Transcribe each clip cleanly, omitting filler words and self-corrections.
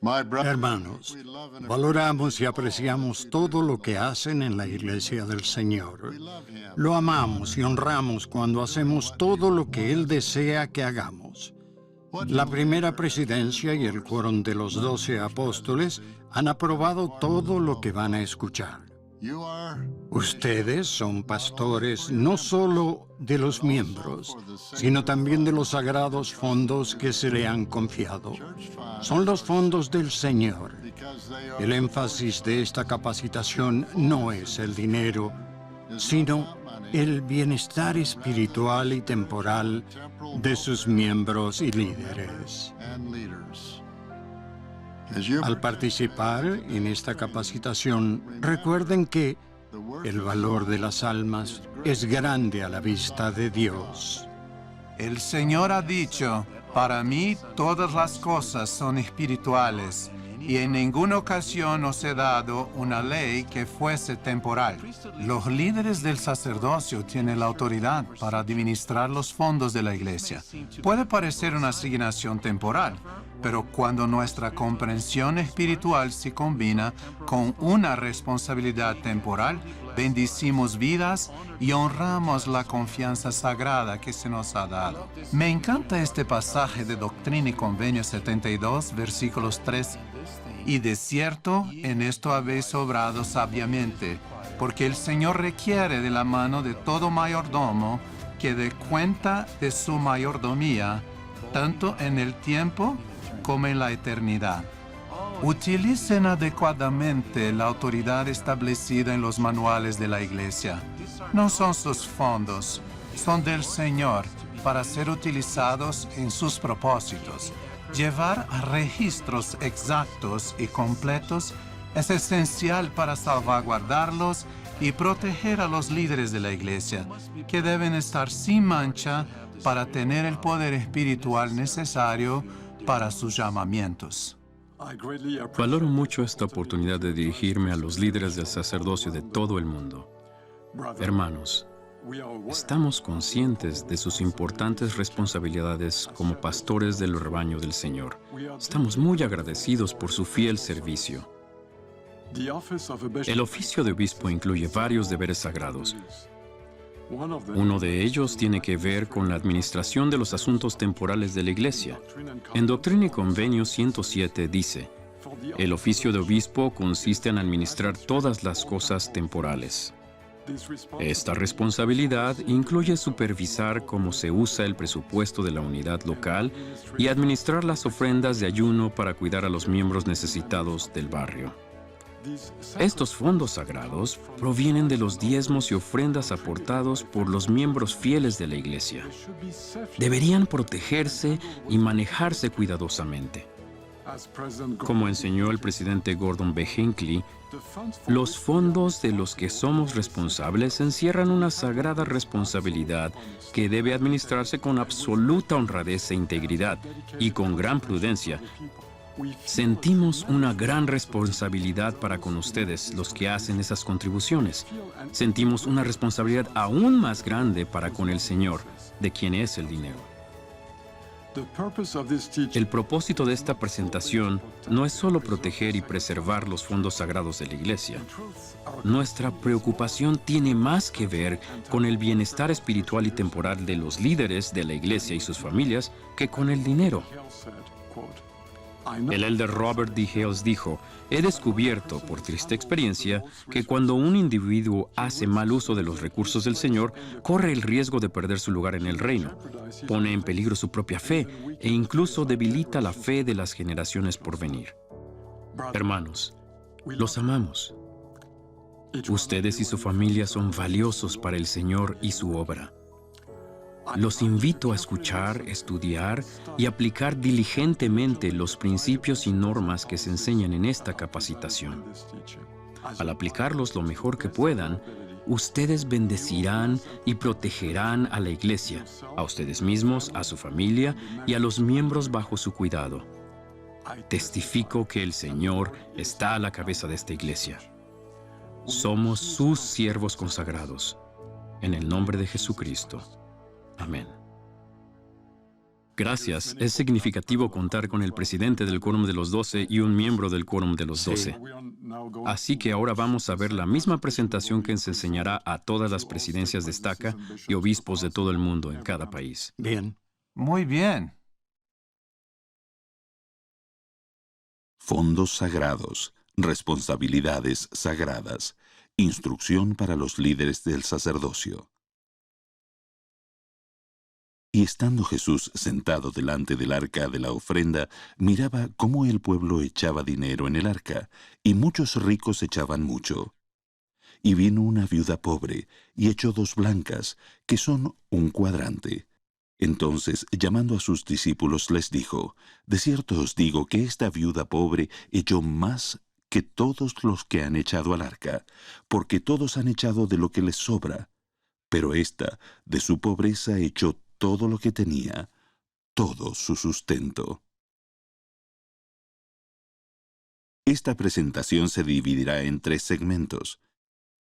Hermanos, valoramos y apreciamos todo lo que hacen en la Iglesia del Señor. Lo amamos y honramos cuando hacemos todo lo que Él desea que hagamos. La primera presidencia y el quórum de los 12 apóstoles han aprobado todo lo que van a escuchar. Ustedes son pastores no solo de los miembros, sino también de los sagrados fondos que se le han confiado. Son los fondos del Señor. El énfasis de esta capacitación no es el dinero, sino el bienestar espiritual y temporal de sus miembros y líderes. Al participar en esta capacitación, recuerden que el valor de las almas es grande a la vista de Dios. El Señor ha dicho, para mí todas las cosas son espirituales, y en ninguna ocasión os he dado una ley que fuese temporal. Los líderes del sacerdocio tienen la autoridad para administrar los fondos de la iglesia. Puede parecer una asignación temporal, pero cuando nuestra comprensión espiritual se combina con una responsabilidad temporal, bendecimos vidas y honramos la confianza sagrada que se nos ha dado. Me encanta este pasaje de Doctrina y Convenio 72, versículos 3. Y de cierto, en esto habéis obrado sabiamente, porque el Señor requiere de la mano de todo mayordomo que dé cuenta de su mayordomía, tanto en el tiempo como en la eternidad. Utilicen adecuadamente la autoridad establecida en los manuales de la Iglesia. No son sus fondos, son del Señor para ser utilizados en sus propósitos. Llevar registros exactos y completos es esencial para salvaguardarlos y proteger a los líderes de la Iglesia, que deben estar sin mancha para tener el poder espiritual necesario para sus llamamientos. Valoro mucho esta oportunidad de dirigirme a los líderes del sacerdocio de todo el mundo. Hermanos, estamos conscientes de sus importantes responsabilidades como pastores del rebaño del Señor. Estamos muy agradecidos por su fiel servicio. El oficio de obispo incluye varios deberes sagrados. Uno de ellos tiene que ver con la administración de los asuntos temporales de la Iglesia. En Doctrina y Convenio 107 dice, el oficio de obispo consiste en administrar todas las cosas temporales. Esta responsabilidad incluye supervisar cómo se usa el presupuesto de la unidad local y administrar las ofrendas de ayuno para cuidar a los miembros necesitados del barrio. Estos fondos sagrados provienen de los diezmos y ofrendas aportados por los miembros fieles de la Iglesia. Deberían protegerse y manejarse cuidadosamente. Como enseñó el presidente Gordon B. Hinckley, los fondos de los que somos responsables encierran una sagrada responsabilidad que debe administrarse con absoluta honradez e integridad y con gran prudencia. Sentimos una gran responsabilidad para con ustedes, los que hacen esas contribuciones. Sentimos una responsabilidad aún más grande para con el Señor, de quien es el dinero. El propósito de esta presentación no es solo proteger y preservar los fondos sagrados de la Iglesia. Nuestra preocupación tiene más que ver con el bienestar espiritual y temporal de los líderes de la Iglesia y sus familias que con el dinero. El elder Robert D. Hales dijo, he descubierto, por triste experiencia, que cuando un individuo hace mal uso de los recursos del Señor, corre el riesgo de perder su lugar en el reino, pone en peligro su propia fe e incluso debilita la fe de las generaciones por venir. Hermanos, los amamos. Ustedes y su familia son valiosos para el Señor y su obra. Los invito a escuchar, estudiar y aplicar diligentemente los principios y normas que se enseñan en esta capacitación. Al aplicarlos lo mejor que puedan, ustedes bendecirán y protegerán a la Iglesia, a ustedes mismos, a su familia y a los miembros bajo su cuidado. Testifico que el Señor está a la cabeza de esta Iglesia. Somos sus siervos consagrados. En el nombre de Jesucristo. Amén. Gracias. Es significativo contar con el presidente del Quórum de los 12 y un miembro del Quórum de los 12. Así que ahora vamos a ver la misma presentación que se enseñará a todas las presidencias de estaca y obispos de todo el mundo en cada país. Bien. Muy bien. Fondos sagrados, responsabilidades sagradas, instrucción para los líderes del sacerdocio. Y estando Jesús sentado delante del arca de la ofrenda, miraba cómo el pueblo echaba dinero en el arca, y muchos ricos echaban mucho. Y vino una viuda pobre, y echó 2 blancas, que son un cuadrante. Entonces, llamando a sus discípulos, les dijo, de cierto os digo que esta viuda pobre echó más que todos los que han echado al arca, porque todos han echado de lo que les sobra. Pero ésta, de su pobreza, echó todo lo que tenía, todo su sustento. Esta presentación se dividirá en 3 segmentos.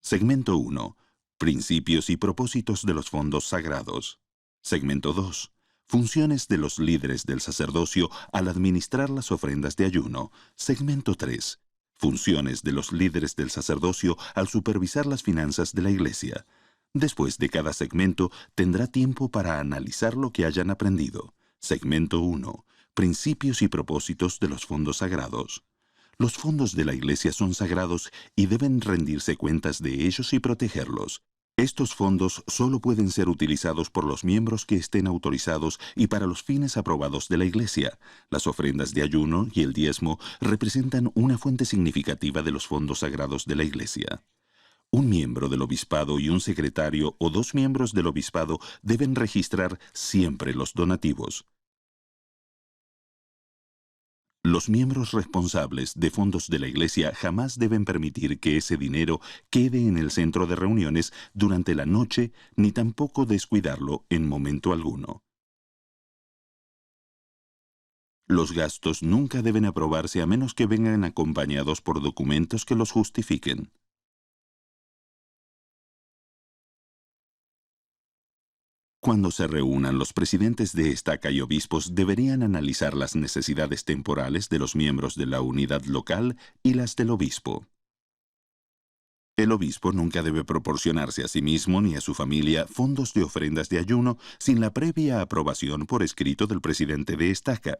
Segmento 1. Principios y propósitos de los fondos sagrados. Segmento 2. Funciones de los líderes del sacerdocio al administrar las ofrendas de ayuno. Segmento 3. Funciones de los líderes del sacerdocio al supervisar las finanzas de la iglesia. Después de cada segmento, tendrá tiempo para analizar lo que hayan aprendido. Segmento 1. Principios y propósitos de los fondos sagrados. Los fondos de la iglesia son sagrados y deben rendirse cuentas de ellos y protegerlos. Estos fondos solo pueden ser utilizados por los miembros que estén autorizados y para los fines aprobados de la iglesia. Las ofrendas de ayuno y el diezmo representan una fuente significativa de los fondos sagrados de la iglesia. Un miembro del obispado y un secretario o 2 miembros del obispado deben registrar siempre los donativos. Los miembros responsables de fondos de la iglesia jamás deben permitir que ese dinero quede en el centro de reuniones durante la noche, ni tampoco descuidarlo en momento alguno. Los gastos nunca deben aprobarse a menos que vengan acompañados por documentos que los justifiquen. Cuando se reúnan, los presidentes de estaca y obispos deberían analizar las necesidades temporales de los miembros de la unidad local y las del obispo. El obispo nunca debe proporcionarse a sí mismo ni a su familia fondos de ofrendas de ayuno sin la previa aprobación por escrito del presidente de estaca.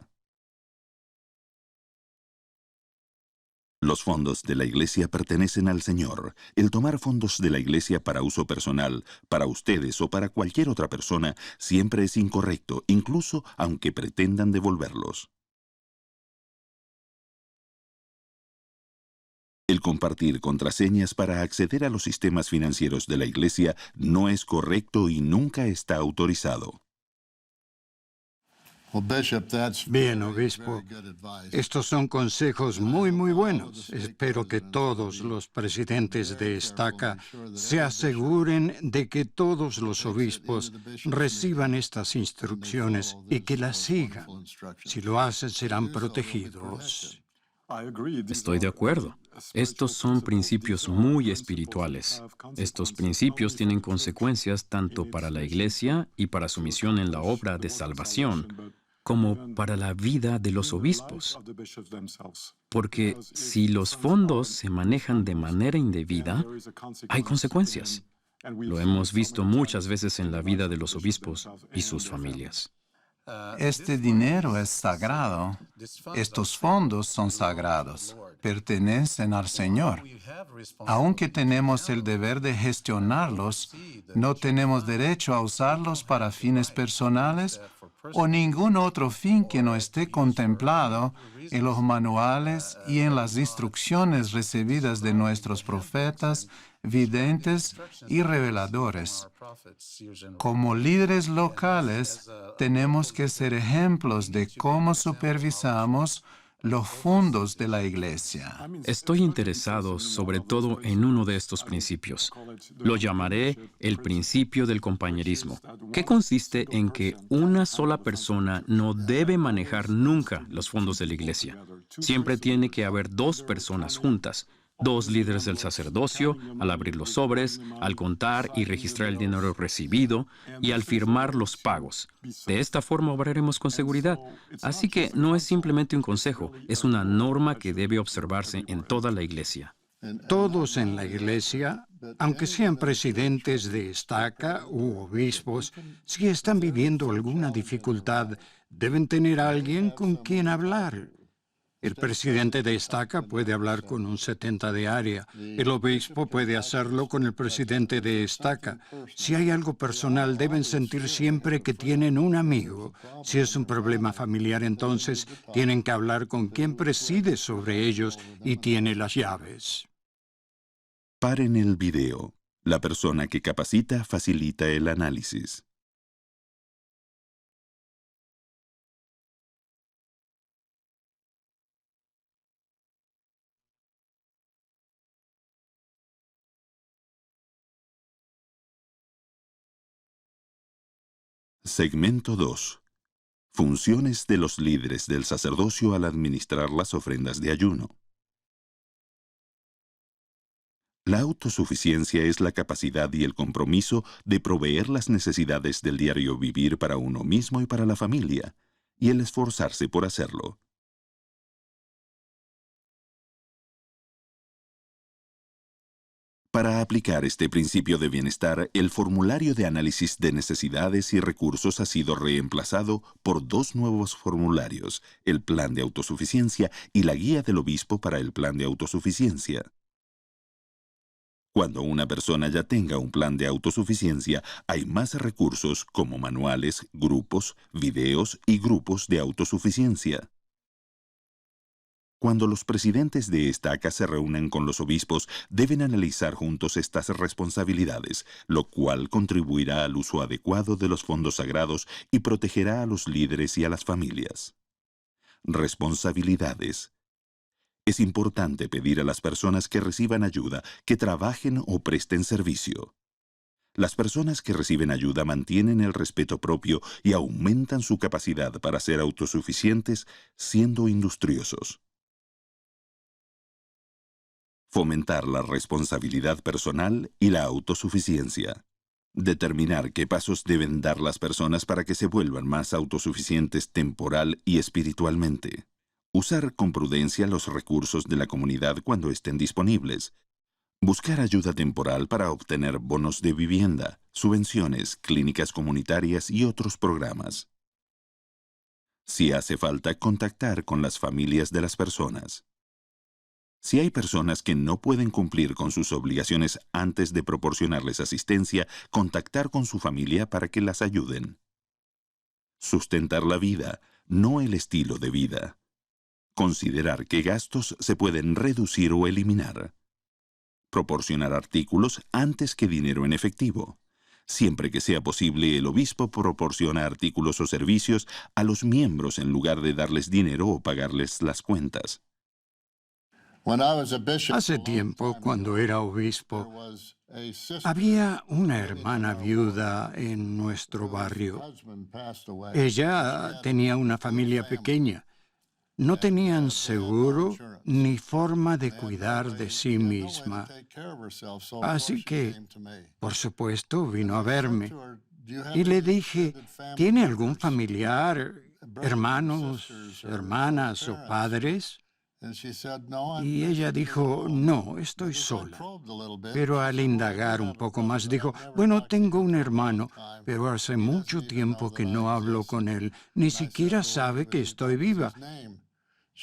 Los fondos de la iglesia pertenecen al Señor. El tomar fondos de la iglesia para uso personal, para ustedes o para cualquier otra persona, siempre es incorrecto, incluso aunque pretendan devolverlos. El compartir contraseñas para acceder a los sistemas financieros de la iglesia no es correcto y nunca está autorizado. Bien, obispo. Estos son consejos muy buenos. Espero que todos los presidentes de estaca se aseguren de que todos los obispos reciban estas instrucciones y que las sigan. Si lo hacen, serán protegidos. Estoy de acuerdo. Estos son principios muy espirituales. Estos principios tienen consecuencias tanto para la iglesia y para su misión en la obra de salvación, como para la vida de los obispos. Porque si los fondos se manejan de manera indebida, hay consecuencias. Lo hemos visto muchas veces en la vida de los obispos y sus familias. Este dinero es sagrado. Estos fondos son sagrados. Pertenecen al Señor. Aunque tenemos el deber de gestionarlos, no tenemos derecho a usarlos para fines personales o ningún otro fin que no esté contemplado en los manuales y en las instrucciones recibidas de nuestros profetas, videntes y reveladores. Como líderes locales, tenemos que ser ejemplos de cómo supervisamos los fondos de la iglesia. Estoy interesado sobre todo en uno de estos principios. Lo llamaré el principio del compañerismo, que consiste en que una sola persona no debe manejar nunca los fondos de la iglesia. Siempre tiene que haber 2 personas juntas, 2 líderes del sacerdocio al abrir los sobres, al contar y registrar el dinero recibido y al firmar los pagos. De esta forma obraremos con seguridad. Así que no es simplemente un consejo, es una norma que debe observarse en toda la iglesia. Todos en la iglesia, aunque sean presidentes de estaca u obispos, si están viviendo alguna dificultad, deben tener a alguien con quien hablar. El presidente de estaca puede hablar con un 70 de área. El obispo puede hacerlo con el presidente de estaca. Si hay algo personal, deben sentir siempre que tienen un amigo. Si es un problema familiar, entonces tienen que hablar con quien preside sobre ellos y tiene las llaves. Paren el video. La persona que capacita facilita el análisis. Segmento 2. Funciones de los líderes del sacerdocio al administrar las ofrendas de ayuno. La autosuficiencia es la capacidad y el compromiso de proveer las necesidades del diario vivir para uno mismo y para la familia, y el esforzarse por hacerlo. Para aplicar este principio de bienestar, el formulario de análisis de necesidades y recursos ha sido reemplazado por 2 nuevos formularios, el Plan de Autosuficiencia y la Guía del Obispo para el Plan de Autosuficiencia. Cuando una persona ya tenga un plan de autosuficiencia, hay más recursos como manuales, grupos, videos y grupos de autosuficiencia. Cuando los presidentes de estaca se reúnen con los obispos, deben analizar juntos estas responsabilidades, lo cual contribuirá al uso adecuado de los fondos sagrados y protegerá a los líderes y a las familias. Responsabilidades. Es importante pedir a las personas que reciban ayuda que trabajen o presten servicio. Las personas que reciben ayuda mantienen el respeto propio y aumentan su capacidad para ser autosuficientes siendo industriosos. Fomentar la responsabilidad personal y la autosuficiencia. Determinar qué pasos deben dar las personas para que se vuelvan más autosuficientes temporal y espiritualmente. Usar con prudencia los recursos de la comunidad cuando estén disponibles. Buscar ayuda temporal para obtener bonos de vivienda, subvenciones, clínicas comunitarias y otros programas. Si hace falta, contactar con las familias de las personas. Si hay personas que no pueden cumplir con sus obligaciones antes de proporcionarles asistencia, contactar con su familia para que las ayuden. Sustentar la vida, no el estilo de vida. Considerar qué gastos se pueden reducir o eliminar. Proporcionar artículos antes que dinero en efectivo. Siempre que sea posible, el obispo proporciona artículos o servicios a los miembros en lugar de darles dinero o pagarles las cuentas. Hace tiempo, cuando era obispo, había una hermana viuda en nuestro barrio. Ella tenía una familia pequeña. No tenían seguro ni forma de cuidar de sí misma. Así que, por supuesto, vino a verme. Y le dije, ¿tiene algún familiar, hermanos, hermanas o padres? Y ella dijo, no, estoy sola. Pero al indagar un poco más dijo, bueno, tengo un hermano, pero hace mucho tiempo que no hablo con él, ni siquiera sabe que estoy viva.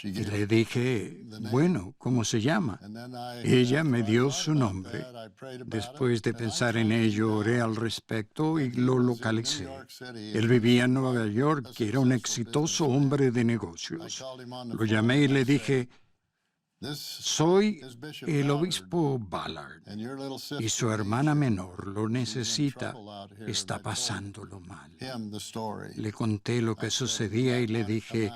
Y le dije, bueno, ¿cómo se llama? Ella me dio su nombre. Después de pensar en ello, oré al respecto y lo localicé. Él vivía en Nueva York y era un exitoso hombre de negocios. Lo llamé y le dije, soy el obispo Ballard y su hermana menor lo necesita. Está pasándolo mal. Le conté lo que sucedía y le dije,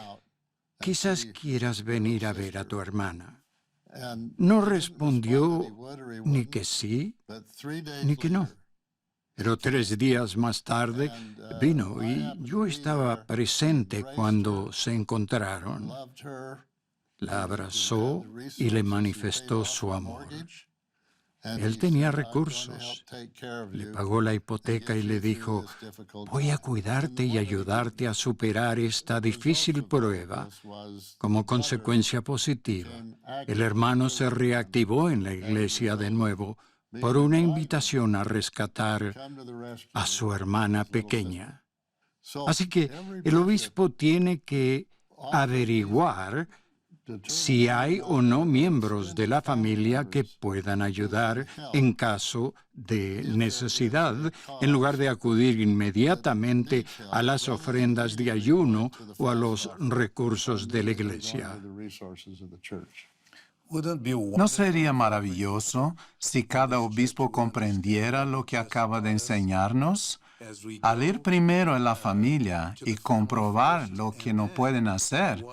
quizás quieras venir a ver a tu hermana. No respondió ni que sí, ni que no. Pero 3 días más tarde vino y yo estaba presente cuando se encontraron. la abrazó y le manifestó su amor. Él tenía recursos. Le pagó la hipoteca y le dijo, voy a cuidarte y ayudarte a superar esta difícil prueba. Como consecuencia positiva, el hermano se reactivó en la iglesia de nuevo por una invitación a rescatar a su hermana pequeña. Así que el obispo tiene que averiguar si hay o no miembros de la familia que puedan ayudar en caso de necesidad, en lugar de acudir inmediatamente a las ofrendas de ayuno o a los recursos de la iglesia. ¿No sería maravilloso si cada obispo comprendiera lo que acaba de enseñarnos? Al ir primero en la familia y comprobar lo que no pueden hacer,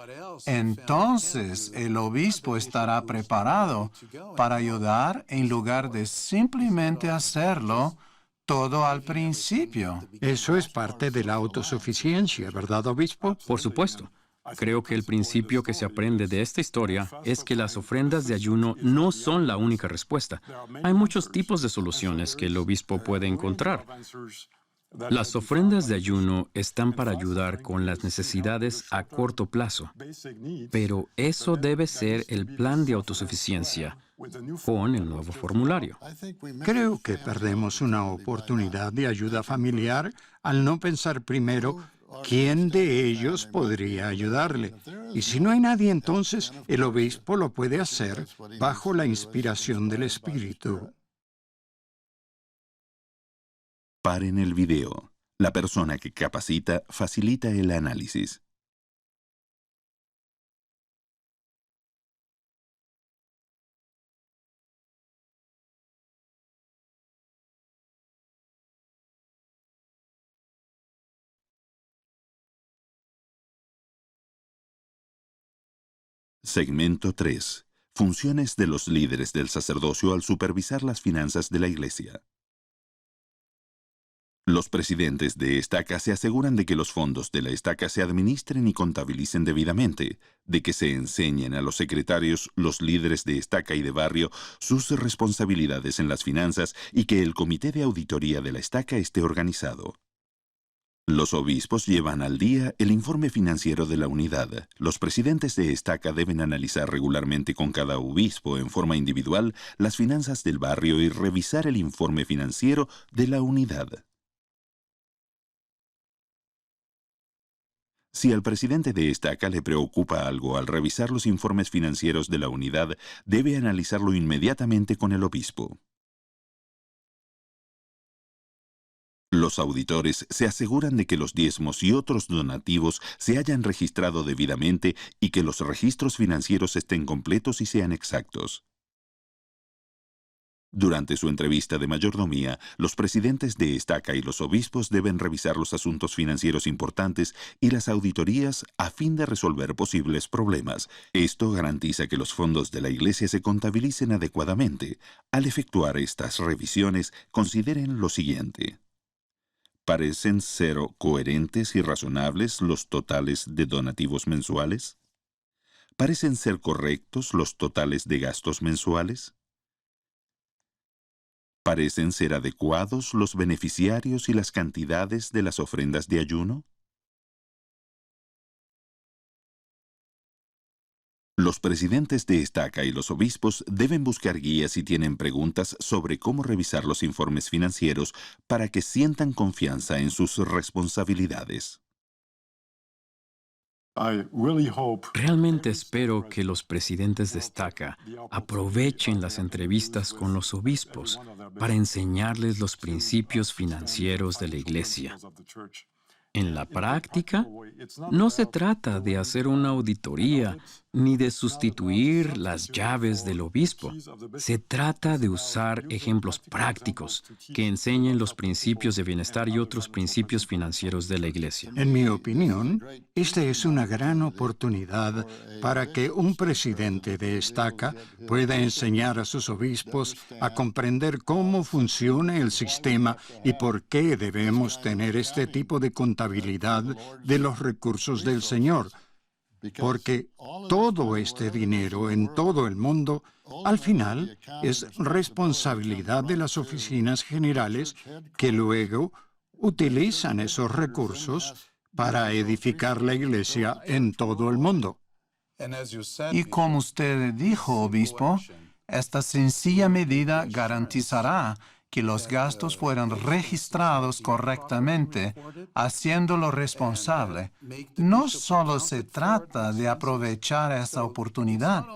entonces el obispo estará preparado para ayudar en lugar de simplemente hacerlo todo al principio. Eso es parte de la autosuficiencia, ¿verdad, obispo? Por supuesto. Creo que el principio que se aprende de esta historia es que las ofrendas de ayuno no son la única respuesta. Hay muchos tipos de soluciones que el obispo puede encontrar. Las ofrendas de ayuno están para ayudar con las necesidades a corto plazo, pero eso debe ser el plan de autosuficiencia con el nuevo formulario. Creo que perdemos una oportunidad de ayuda familiar al no pensar primero quién de ellos podría ayudarle. Y si no hay nadie, entonces el obispo lo puede hacer bajo la inspiración del Espíritu. Paren el video. La persona que capacita facilita el análisis. Segmento 3. Funciones de los líderes del sacerdocio al supervisar las finanzas de la Iglesia. Los presidentes de estaca se aseguran de que los fondos de la estaca se administren y contabilicen debidamente, de que se enseñen a los secretarios, los líderes de estaca y de barrio, sus responsabilidades en las finanzas y que el comité de auditoría de la estaca esté organizado. Los obispos llevan al día el informe financiero de la unidad. Los presidentes de estaca deben analizar regularmente con cada obispo en forma individual las finanzas del barrio y revisar el informe financiero de la unidad. Si al presidente de estaca le preocupa algo al revisar los informes financieros de la unidad, debe analizarlo inmediatamente con el obispo. Los auditores se aseguran de que los diezmos y otros donativos se hayan registrado debidamente y que los registros financieros estén completos y sean exactos. Durante su entrevista de mayordomía, los presidentes de estaca y los obispos deben revisar los asuntos financieros importantes y las auditorías a fin de resolver posibles problemas. Esto garantiza que los fondos de la Iglesia se contabilicen adecuadamente. Al efectuar estas revisiones, consideren lo siguiente. ¿Parecen ser coherentes y razonables los totales de donativos mensuales? ¿Parecen ser correctos los totales de gastos mensuales? ¿Parecen ser adecuados los beneficiarios y las cantidades de las ofrendas de ayuno? Los presidentes de estaca y los obispos deben buscar guías si tienen preguntas sobre cómo revisar los informes financieros para que sientan confianza en sus responsabilidades. Realmente espero que los presidentes de estaca aprovechen las entrevistas con los obispos para enseñarles los principios financieros de la Iglesia. En la práctica, no se trata de hacer una auditoría ni de sustituir las llaves del obispo. Se trata de usar ejemplos prácticos que enseñen los principios de bienestar y otros principios financieros de la Iglesia. En mi opinión, esta es una gran oportunidad para que un presidente de estaca pueda enseñar a sus obispos a comprender cómo funciona el sistema y por qué debemos tener este tipo de contabilidad de los recursos del Señor. porque todo este dinero en todo el mundo, al final, es responsabilidad de las oficinas generales que luego utilizan esos recursos para edificar la iglesia en todo el mundo. Y como usted dijo, obispo, esta sencilla medida garantizará que los gastos fueran registrados correctamente, haciéndolo responsable. No solo se trata de aprovechar esa oportunidad,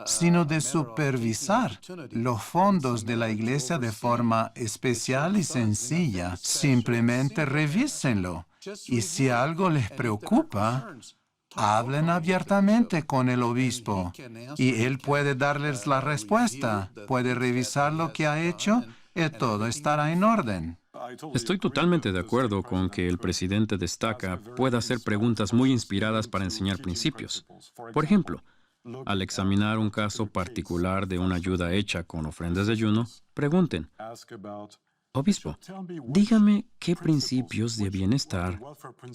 sino de supervisar los fondos de la iglesia de forma especial y sencilla. Simplemente revísenlo. Y si algo les preocupa, hablen abiertamente con el obispo y él puede darles la respuesta, puede revisar lo que ha hecho y todo estará en orden. Estoy totalmente de acuerdo con que el presidente de Estaca pueda hacer preguntas muy inspiradas para enseñar principios. Por ejemplo, al examinar un caso particular de una ayuda hecha con ofrendas de ayuno, pregunten: Obispo, dígame qué principios de bienestar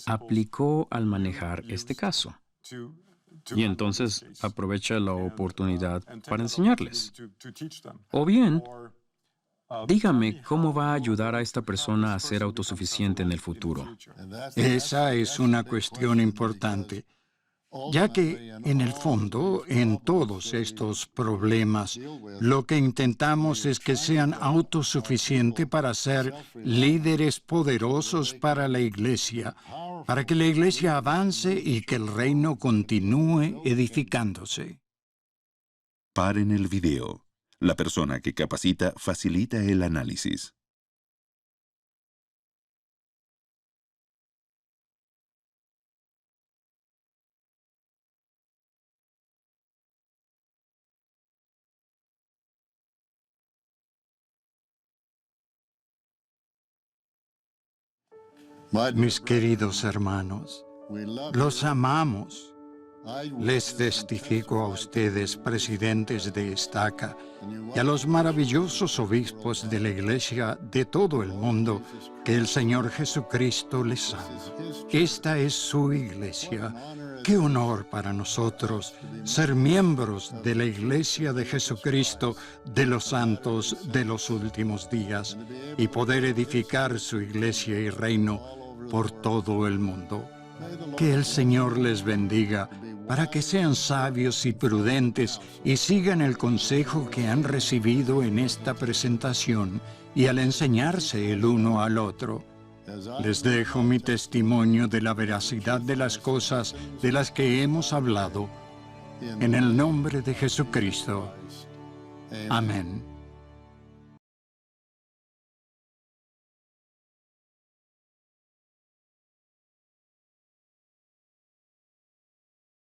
aplicó al manejar este caso. Y entonces aprovecha la oportunidad para enseñarles. O bien, dígame cómo va a ayudar a esta persona a ser autosuficiente en el futuro. Esa es una cuestión importante, ya que, en el fondo, en todos estos problemas, lo que intentamos es que sean autosuficientes para ser líderes poderosos para la iglesia, para que la iglesia avance y que el reino continúe edificándose. Paren el video. La persona que capacita facilita el análisis. Mis queridos hermanos, los amamos. Les testifico a ustedes, presidentes de Estaca, y a los maravillosos obispos de la Iglesia de todo el mundo, que el Señor Jesucristo les ama. Esta es su Iglesia. Qué honor para nosotros ser miembros de la Iglesia de Jesucristo de los santos de los últimos días y poder edificar su Iglesia y reino por todo el mundo. Que el Señor les bendiga para que sean sabios y prudentes y sigan el consejo que han recibido en esta presentación y al enseñarse el uno al otro. Les dejo mi testimonio de la veracidad de las cosas de las que hemos hablado. En el nombre de Jesucristo. Amén.